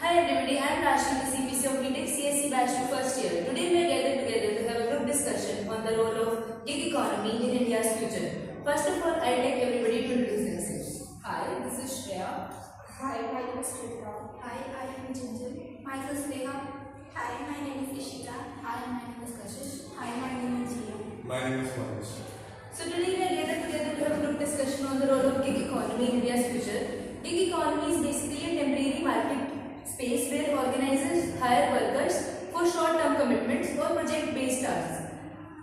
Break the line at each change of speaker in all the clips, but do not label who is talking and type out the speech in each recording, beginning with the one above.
Hi everybody, I am Rashmi, the CPC of BTech CSC batch to first year. Today we are gathered together to have a group discussion on the role of gig economy in India's future. First of all, I would like everybody to introduce themselves.
Hi, this is Shreya.
Hi, my name is Krita.
Hi, I am Jinjal.
Myself Sneha.
Hi, my name is Ishita. Hi, my name is Kashish. Hi, my name is Jia.
My name is Manish.
So today we are gathered together to have a group discussion on the role of gig economy in India's future. Gig economy is basically a temporary market space where organizers hire workers for short-term commitments or project-based tasks.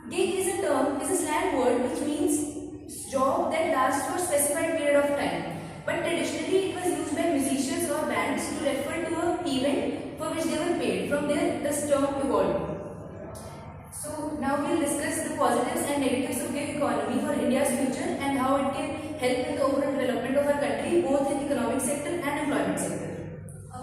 Gig is a slang word which means job that lasts for a specified period of time. But traditionally it was used by musicians or bands to refer to an event for which they were paid. From there this term evolved. So now we will discuss the positives and negatives of gig economy for India's future and how it can help in the overall development of our country both in economic sector and employment sector.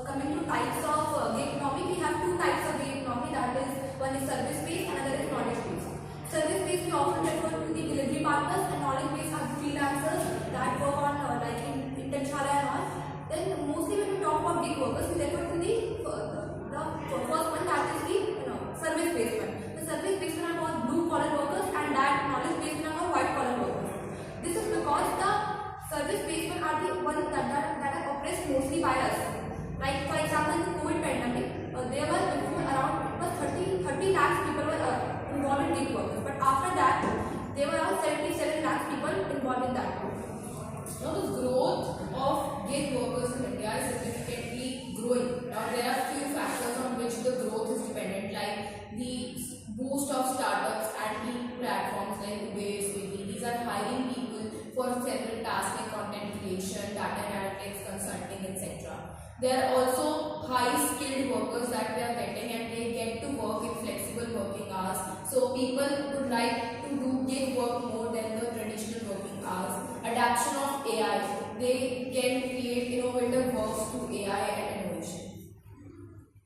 Coming to types of gig economy, we have two types of gig economy, that is, one is service-based and another is knowledge-based. Service-based we often refer to the delivery partners, and knowledge-based are the freelancers that work on like in Tanshala and all. Then mostly when we talk about gig workers, we refer to the first one, that is the service-based one. The service-based one are called blue-collar workers and that knowledge-based one are called white-collar workers. This is because the service-based one are the ones that are oppressed mostly by us. Like for example, in the COVID pandemic, there were around 30 lakhs people were involved in gig workers. But after that, there were around 77 lakhs people involved in that group.
Now the growth of gig workers in India is significantly growing. Now there are few factors on which the growth is dependent, like the boost of startups and the platforms like Uber, Swiggy. These are hiring people for several tasks like content creation, data analytics, consulting, etc. There are also high-skilled workers that they are getting, and they get to work in flexible working hours. So people would like to do gig work more than the traditional working hours. Adaption of AI, they can create innovative works through AI and innovation.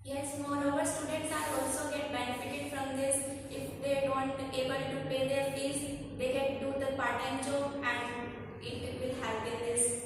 Yes, moreover, students are also get benefited from this. If they don't able to pay their fees, they can do the part-time job and it will help in this.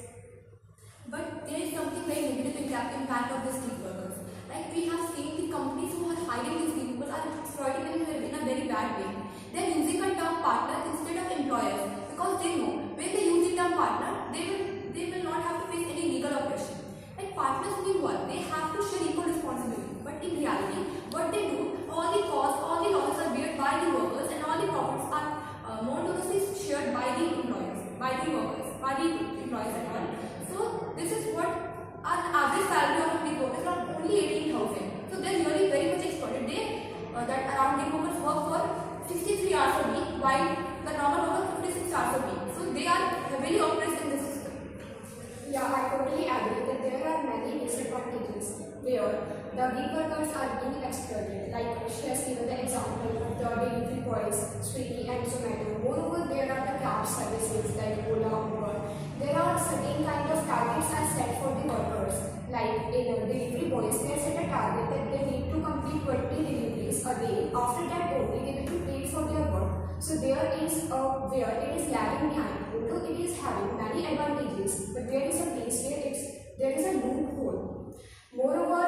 But there is something very negative impact of these gig workers. Like we have seen the companies who are hiring these gig workers are exploiting them in a very bad way. They are using a term partner instead of employers because they know when they use the term partner, they will not have to face any legal oppression. Like partners mean what? They have to share equal responsibility. But in reality, what they do, all the costs, all the losses are beared by the workers, and all the profits are more or less shared by the employers, by the workers, by the employees and all. So this is what our average salary of a gig worker is around only 18,000. So they are really very much exploited. That around gig workers work for 63 hours a week, while the normal worker 56 hours a week. So they are very oppressed in this system.
Yeah, I totally agree that there are many disadvantages where the gig workers are being exploited. Like she has given the example of the delivery boys, Swiggy and Zomato. Moreover, there are the cab services like Ola, Uber. There are certain kind of targets are set for the workers. Like in delivery boys, they set a target that they need to complete 20 deliveries a day. After that, only they will be paid for their work. So there is where it is lagging behind. Although it is having many advantages, but there is a place where there is a loophole. Moreover,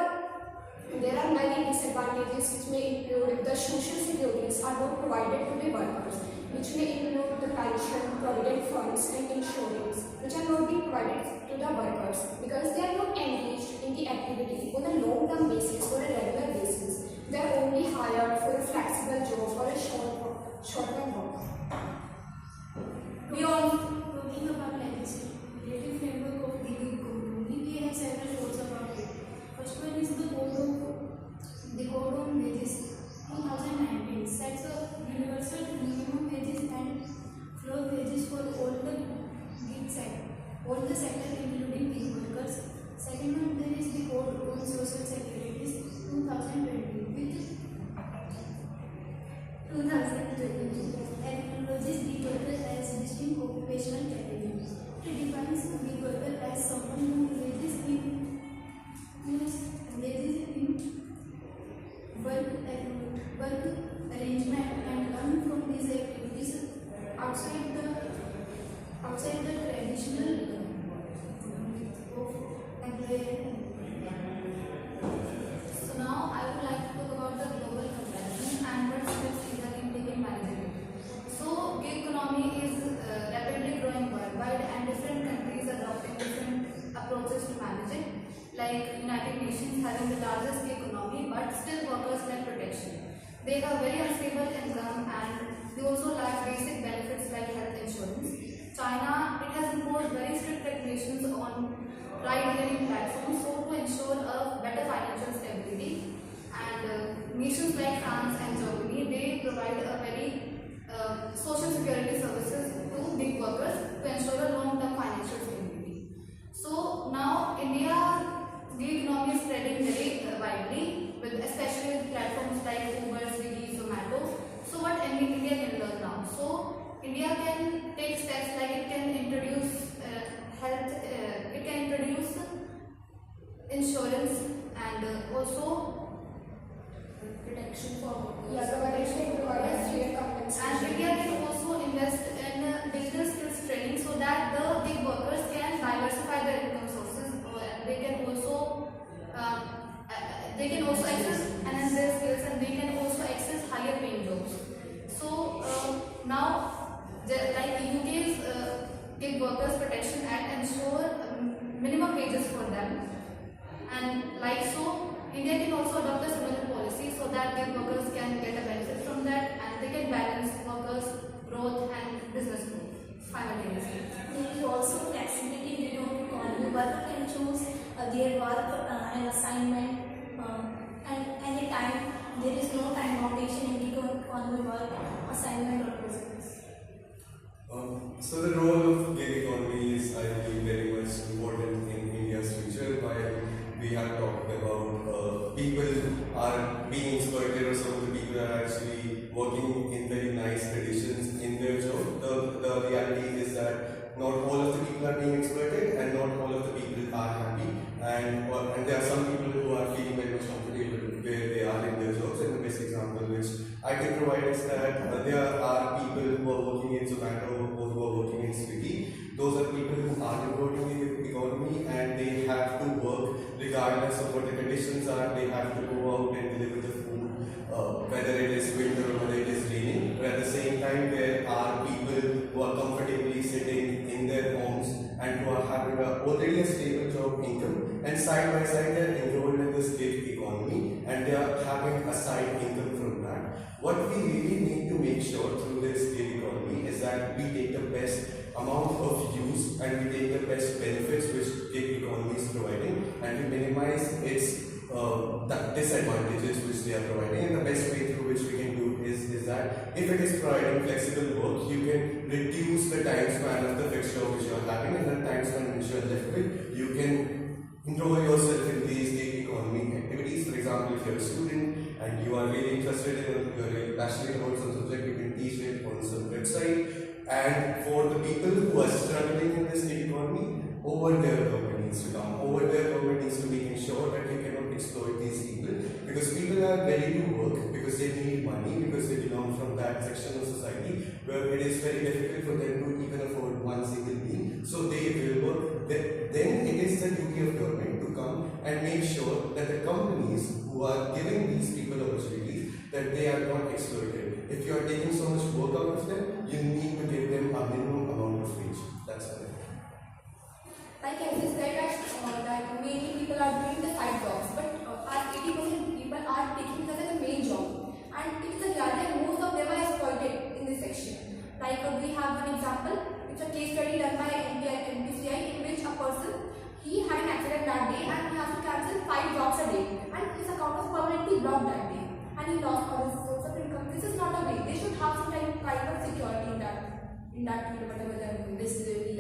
there are many disadvantages which may include the social securities are not provided to the workers, which may include the pension, provident funds and insurance, which are not being provided to the workers because they are not engaged in the activity on a long-term basis or a regular basis. They are only hired for a flexible job or a short-term work.
We are talking about legislative framework of gig economy. We have several laws about it. First one is the Code on Wages 2019 sets a universal minimum wages and floor wages for all the sector including gig workers. Second one, there is the Code on Social Securities 2020 with 2020
like United Nations having the largest economy, but still workers lack protection. They have very unstable income and they also lack basic benefits like health insurance. China, it has imposed very strict regulations on ride-hailing platforms so to ensure a better financial stability. And nations like France and Germany, they provide a very social security services to big workers to ensure a long-term financial stability. So now India, gig economy is spreading very widely, with especially with platforms like Uber, Swiggy, Zomato. So what India can learn now? So India can take steps like it can introduce it can introduce insurance and also
protection for
Yeah, the protection requires fair compensation.
and India can also invest in digital skills training so that the big workers can diversify their income sources. They can also access enhance their skills and they can also access higher paying jobs. So now, like UK's Gig Workers Protection Act ensure minimum wages for them, and like so, India can also adopt a similar policy so that gig workers can get a benefit from that and they can balance workers' growth and business growth simultaneously.
There is also flexibility in the gig economy. Worker can choose their work and assignment and anytime. There is no time foundation in gig economy work, assignment or projects.
So the role of gig economy is, I believe, very much important in India's future. While we have talked about people are being exploited or some of the people are actually working in very nice conditions in their job, the reality is that not all of the people are being exploited and not all of the people are happy, and there are some people who are feeling very much comfortable where they are in their jobs. And the best example which I can provide is that there are people who are working in Zomato or who are working in Swiggy. Those are people who are importing the economy and they have to work regardless of what the conditions are. They have to go out and deliver the food, whether it is winter or whether it is raining. But at the same time, there are people who are comfortably sitting in their homes and who are having already a stable job income, and side by side they are enrolled in this gig economy and they are having a side income from that. What we really need to make sure through this gig economy is that we take the best amount of use and we take the best benefits which gig economy is providing and we minimize its disadvantages which they are providing. And the best way through which we can do is that if it is providing flexible work, you can reduce the time span of the fixed job which you are having, and the time span which you are left with, you can enroll yourself in these gig economy activities. For example, if you are a student and you are really interested in, you are really passionate about some subject, you can teach it on some website. And for the people who are struggling in this gig economy, over there government needs to come. Over there government needs to make sure that you cannot exploit these people, because people are ready to work because they need money, because they belong from that section of society where it is very difficult for them to even afford one single meal. So they will work. Then it is the duty of government to come and make sure that the companies who are giving these people opportunities, that they are not exploited. If you are taking so much work out of them, you need to give them a minimum amount of wage. That's all.
Like I just said that many people are doing the side jobs, but as 80% people are taking it as a main job, and it is a reality most of them are exploited in this section. Like we have one example, it's a case study done by NPCI in which a person, he had an accident that day and he has to cancel 5 jobs a day, and his account was permanently blocked that day and he lost all his source of income. This is not a way. They should have some kind of security in that field, whatever they are doing.
Basically,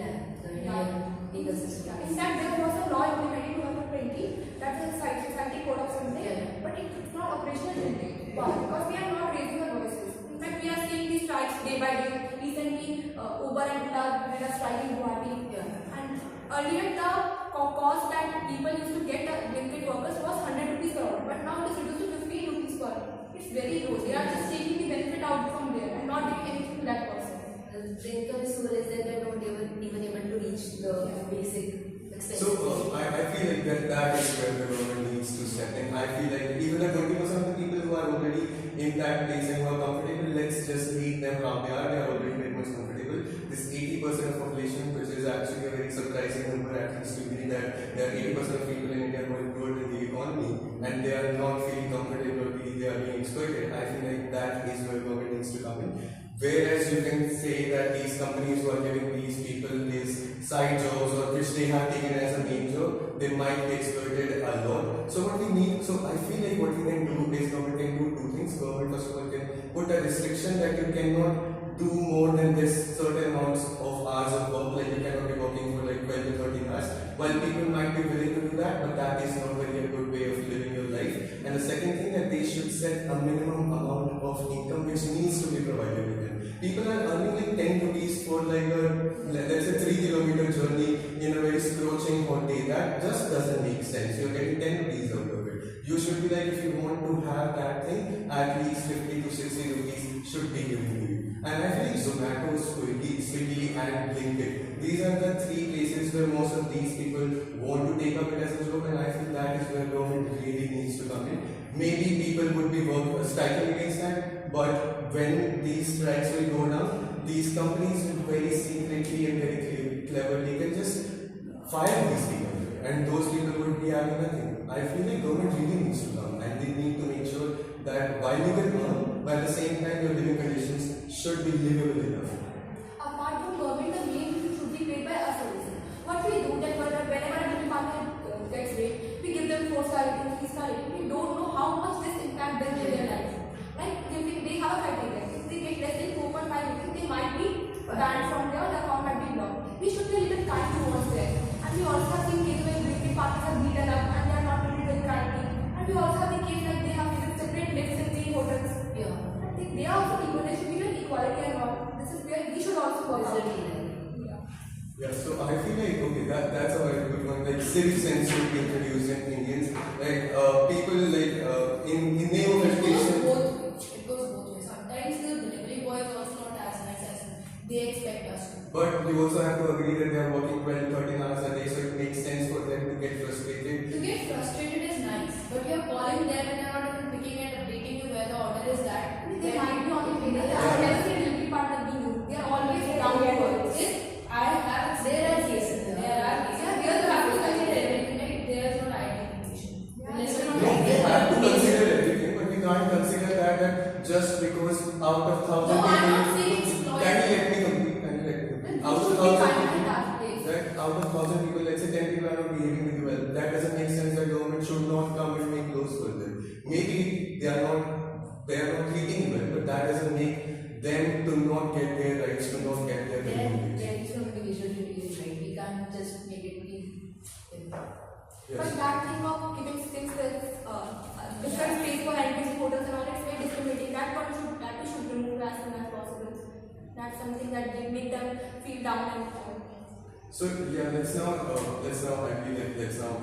ecosystem.
In fact, there was a law implemented in 2020, that's a society code of something, but it's not operational till date. Why? Because we are not raising our voices. In fact, we are seeing these strikes day by day. Recently, Uber and Ola did a strike in Guwahati. And earlier, the cost that people used to get the blanket workers was 100 rupees per hour, but now it is reduced to 15 rupees per hour. It's very low. They are just taking the benefit out from there and not giving anything to that person.
The income is so less that they're not even able to reach the basic expenses.
So I feel like that is where the government needs to step in. I feel like even the 20% of the people who are already in that place and who are comfortable, let's just meet them how they are already very much comfortable. This 80% of population, which is actually a very surprising number, at least to me, that there are 80% of people in India who are they might be exploited a lot. So what we need, so I feel like what we can do is government can do two things. Government first of all can put a restriction that you cannot do more than this certain amounts of hours of work, like you cannot be working for like 12 to 13 hours. While people might be willing to do that, but that is not very a good way of living your life. And the second thing that they should set a minimum amount of income which needs to be provided with them. People are earning like 10 rupees for like a, let's say 3 kilometer journey in a very scorching hot day. That just doesn't make sense. You're getting 10 rupees out of it. You should be like, if you want to have that thing, at least 50 to 60 rupees should be given to you. And I feel like Zomato, Swiggy and Blinkit, these are the three places where most of these people want to take up it as a job, and I feel that is where government really needs to come in. Maybe people would be striking against that, but when these strikes will go down, these companies will very secretly and very cleverly can just fire these people, and those people would be having nothing. I feel like government really needs to come, and they need to make sure that while you can earn, but at the same time your living conditions should be livable enough.
Apart from government, the main should be paid by us also. What we do that whenever a different partner gets rate, we give them 4-star rating, 3-star rating. We don't know how much this impact brings in their life. Like they have a criteria. If they get less than 4.5 rating, they might be banned from there, the account might be blocked. We should be a little kind towards them. And we also have seen cases where big partners are beaten up and they are not treated very kindly. And we also have the case that they have separate lifts in 3 hotels.
Yeah.
I think they are also equal. There should be an equality and all. This is where we should also work out.
Yeah, so I feel like, okay, that's a very good one. Like civic sense should be introduced in Indians. Like people like in name of education.
It goes both ways. Sometimes the delivery boy is also not as nice as they expect us to.
But you also have to agree that they are working 12-13 hours a day, so it makes sense for them to get frustrated.
To get frustrated is nice, but you're calling them and they're not even picking and updating you where the order is that.
They might be on the finger. They are never seen delivery partner being used. They are always down to earth.
There are cases. Yeah, we are have to consider everything. Like there's no identification.
No, we have to consider everything, but we can't consider that just because out of 1,000
No,
people.
I'm not saying exploit.
Can you let me complete? Out of 1,000 right? Out of 1,000 people, let's say 10 people are not behaving really well. That doesn't make sense. The government should not come and make laws for them. Maybe they are not treating well, but that doesn't make them to not get their rights, to not get their
There is no individual duty, right? We can't just make it be.
Yes.
But that thing of giving things this different space for heritage hotels and all, it's very discriminating. That we should remove as soon as possible. That's something that they make them feel down and
So yeah, let's now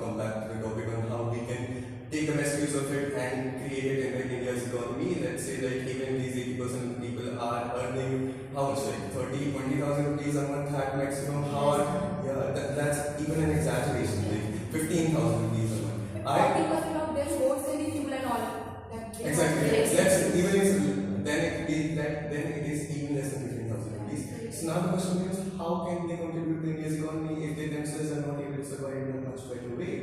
come back to the topic on how we can take the best use of it and create it in India's economy. Let's say like even these 80% of people are earning how much, like 30-20,000 rupees a month at maximum. That's even an exaggeration, like 15,000 rupees a month.
40% of them votes in the fuel and all.
Exactly. Then it is even less than 15,000 rupees. So now the question is, how can they contribute to India's economy if they themselves are not able to survive in a much better way?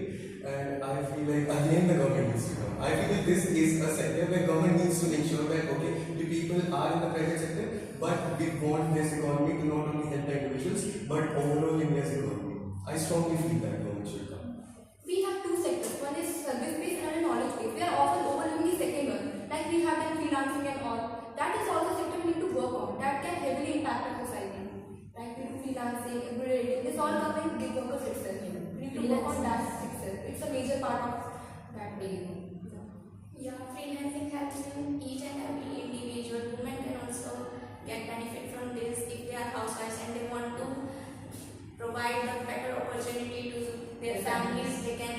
And I feel like again the government needs to come. I feel like this is a sector where government needs to make sure that okay, the people are in the private sector, but we want this economy to not only help the individuals, but overall India's economy. I strongly feel that government should come.
We have two sectors. One is service-based and knowledge based. We are often overlooking the second one. Like we have done freelancing and all. That is also a sector we need to work on. That can heavily impact our society. Like we do freelancing, embroidery. This all comes in gig workers itself. We need to work on that itself. It's a major part of that being.
Yeah, freelancing helps in each and every individual. Women can also get benefit from this if they are housewives and they want to provide a better opportunity to their families. They can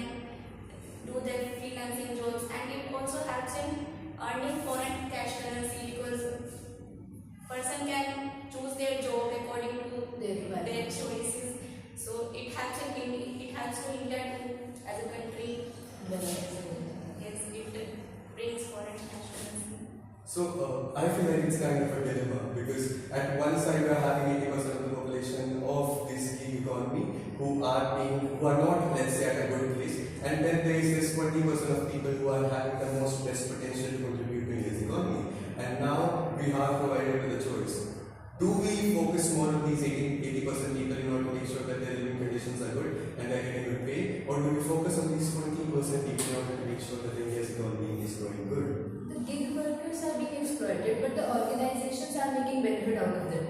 do their freelancing jobs, and it also helps in earning foreign cash currency because person can choose their job according to their choices. So it helps to India too as a country. Yes, it brings foreign cash currency.
So I feel like it's kind of a dilemma because at one side we are having 80% of the population of this gig economy who are not, let's say, at a good place, and then there is this 20% of people who are having the most best potential to contribute to India's economy. And now we are provided with a choice. Do we focus more on these 80% people in order to make sure that their living conditions are good, and they're getting good pay, or do we focus on these 20% people in order to make sure that India's economy is growing good?
The gig workers are being exploited, but the organizations are making benefit out of them.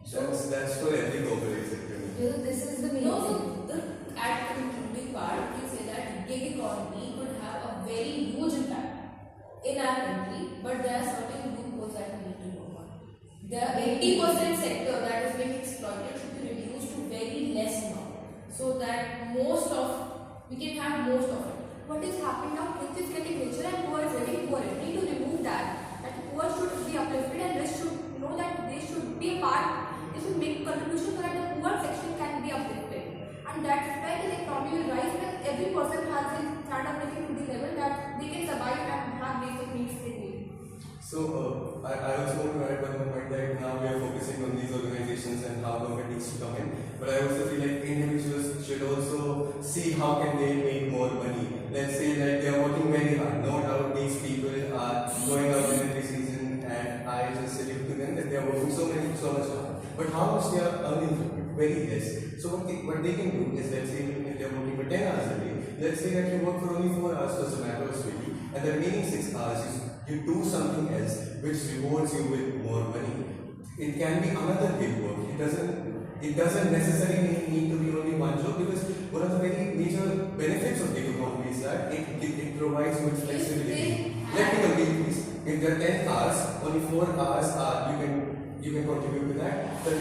That's for every corporate sector.
This is the main
No,
thing.
so at the concluding part, we say that gig economy could have a very huge impact in our country, but there are certain loopholes that we need to work on. The 80% sector that is being exploited should be reduced to very less now, so that we can have most of it.
What is happening now, rich is getting richer and poor is getting poorer. We need to remove that. That poor should be uplifted and rich should know that they should be a part, they should make contribution so that the poor section can be uplifted. And that's why the economy will rise when every person has a start up making to the level that they can survive and have basic needs they need.
So, I also want to add one more point that now we are focusing on these organizations and how government needs to come in. But I also feel like individuals should also see how can they make more money. Let's say that they are working very hard. No doubt these people are going out in every season, and I just salute to them that they are working so much hard. But how much they are earning? Very less. So what they can do is, let's say if they are working for 10 hours a day, let's say that you work for only 4 hours for Zomato or Swiggy, and the remaining 6 hours you do something else which rewards you with more money. It can be another gig work. It doesn't necessarily need to be only one job, because one of the very major benefits of gig economy is that it provides you with flexibility. Let me complete please. If there are 10 hours, only 4 hours you can contribute to that. The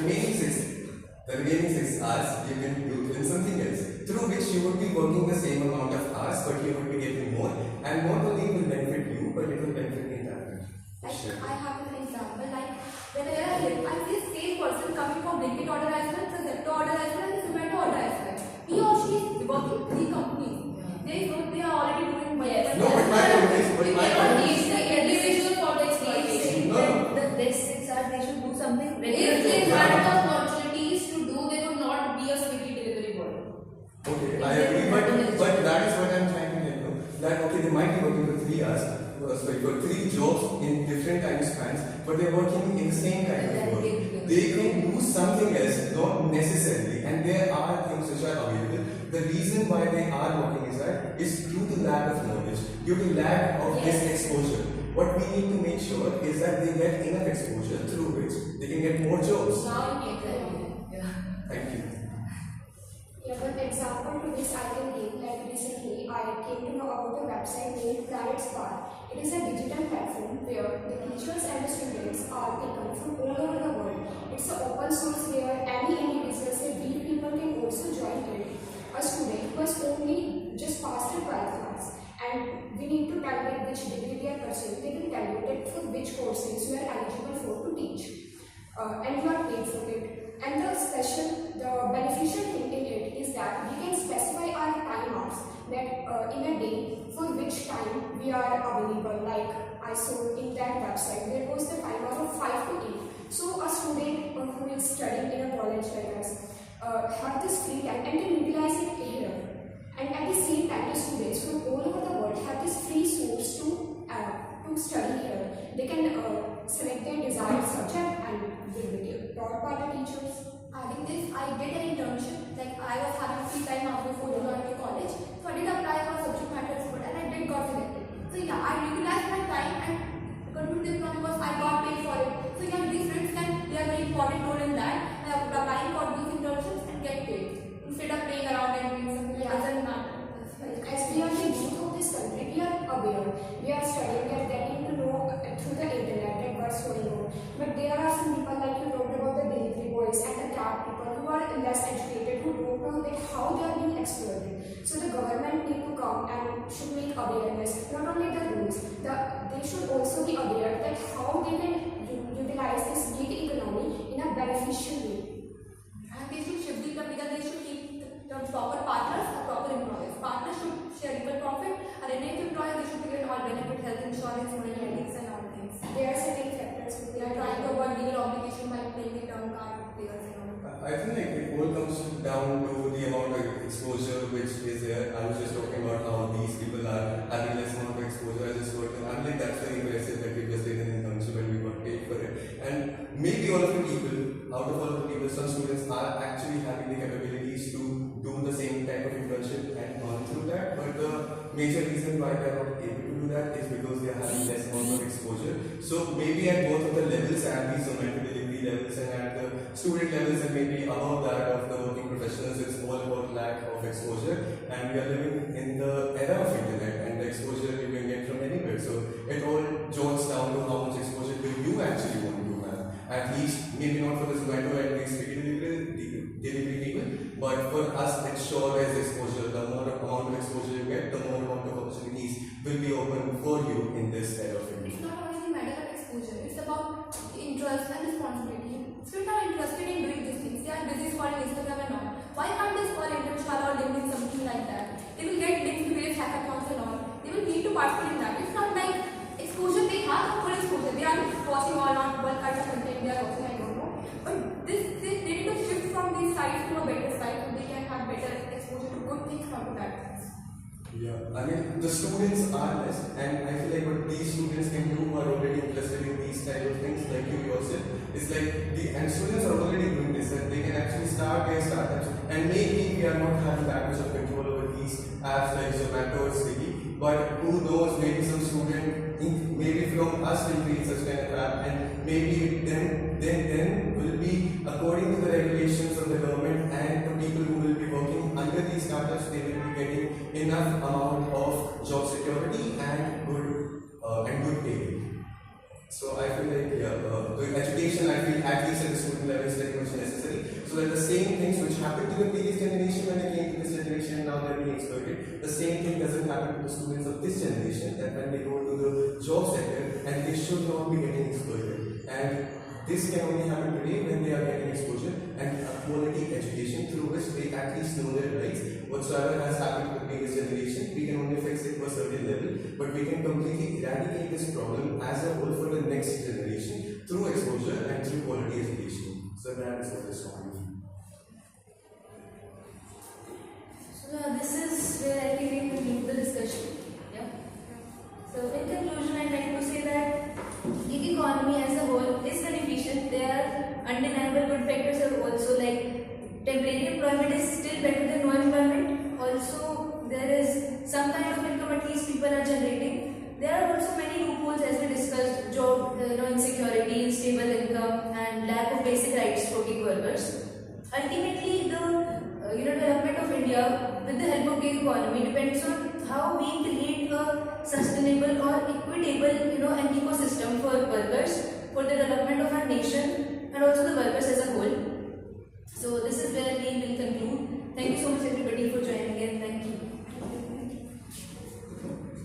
remaining 6 hours you can do in something else, through which you would be working the same amount of hours, but you would be getting more, and not only will benefit you, but it will benefit the entire country.
Like I have an example, like when I see the same person coming from Blinkit order as well, the Zepto order as well, and the Zomato order as well. He or she is working 3 companies. They are already doing well.
Yes.
No, but my point is,
We cannot teach the individual for the exploitation.
No.
The next 6 hours they should do something
If
regular.
they had the opportunities to do, they would not be a Swiggy delivery boy.
Okay, I agree, but that is what I'm trying to tell you. That okay, they might be working for 3 hours, for 3 jobs in different time spans, but they're working in the same kind of work. They can do something else, not necessarily, and there are things which are available. The reason why they are working is due to lack of knowledge, due to lack of this exposure. What we need to make sure is that they get enough exposure through which they can get more jobs.
Now you get
Yeah.
Thank you.
Yeah, one example to this I can give, like recently I came to know about a website named Planet Spark. It is a digital platform where the teachers and the students are taken from all over the world. It's an open source where any individual, say we people, can also join it. A student who has only just passed the 12th class, and we need to tell them which degree they are pursuing. They will tell you that for which courses you are eligible for to teach, and you are paid for it. And the beneficial thing in it is that we can specify our time hours, that in a day for which time we are available. Like I saw in that website, there was the time hour of 5 to 8. So a student who is studying in a college like us have this free time and can utilize it here. And at the same time, the students from all over the world have this free source to study here. They can select their desired subject and will be taught by the teachers.
Adding this, I did an internship. Like I was having free time after before joining the college, so I did apply for subject matter expert and I did got selected. So yeah, I utilized my time and contributed because I got paid for it. So yeah, these friends can play a very important role in that. Applying for these internships and get paid instead of playing around and doing something that doesn't matter.
As we are the youth of this country, we are aware, we are studying, we are getting to know through the internet that what's going on. But there are some people, like you talked about the delivery boys and the cab people who are less educated, who don't know that how they are being exploited. So the government need to come and should make awareness, not only the rules, they should also be aware that how they can utilize this gig economy in a beneficial way.
And they should shift the because they should keep the proper partners or proper employees. Partners should share equal profit, and an employer they should get all benefit, health insurance, money earnings, and all things.
There are certain factors.
They are trying to avoid legal obligation by playing the term card players and all.
I think like it all comes down to the amount of exposure which is there. I was just talking about how these people are having less amount of exposure as a student. I'm like, that's very impressive that we just did an internship and we got paid for it. And maybe all of the people, out of all of the people, some students are actually having the capabilities to do the same type they are not able to do that is because they are having less amount of exposure. So maybe at both of the levels, at the Zomato delivery levels and at the student levels and maybe above that of the working professionals, it's all about lack of exposure. And we are living in the era of internet and the exposure you can get from anywhere. So it all joins down to how much exposure do you actually want to have. At least, maybe not for the Zomato and the delivery people, but for us it's sure as exposure. The more amount of exposure you get, the more amount of opportunities will be open for you in this era of
It's
internet.
not only the matter of exposure, it's about interest and responsibility. Students are interested in doing these things. They are busy scrolling Instagram and all. Why can't they scroll Internshala or LinkedIn, something like that? They will get links to various hackathons and all. They will need to participate in that. It's not like exposure, they have full exposure. They are watching all kinds of content they are watching, I don't know. But they need to shift from these sites to a better site so they can have better exposure to good things from that.
Yeah, I mean the students are less, and I feel like what these students can do who are already interested in these kind of things, like you yourself, is like and students are already doing this, that they can actually start their startups, and maybe we are not having that much of control over these apps like Zomato or Swiggy, but who knows, maybe some student, maybe from us will create such kind of app, and maybe then will be according to the regulations of the government and the people who will be working under these startups, they will be getting enough amount of job security and good pay. So I feel like the education, I feel at least at the student level is very much necessary, so that the same things which happened to the previous generation when they came to this generation, now they're being exploited, the same thing doesn't happen to the students of this generation, that when they go to the job sector and they should not be getting exploited. And this can only happen today when they are getting exposure and a quality education through which they at least know their rights. Whatsoever has happened to the previous generation, we can only fix it to a certain level, but we can completely eradicate this problem as a whole for the next generation through exposure and through quality education. So that is what is wrong.
So this is where I think we conclude the discussion. Yeah. So in conclusion, I'd like to say that gig economy as a whole is beneficial. There are undeniable good factors are also, like temporary employment is still better than no employment. Also, there is some kind of income at least people are generating. There are also many loopholes as we discussed: job insecurity, unstable income, and lack of basic rights for gig workers. Ultimately, the development of India with the help of gig economy depends on how we create a sustainable or equitable an ecosystem for workers, for the development of our nation, and also the workers as a whole.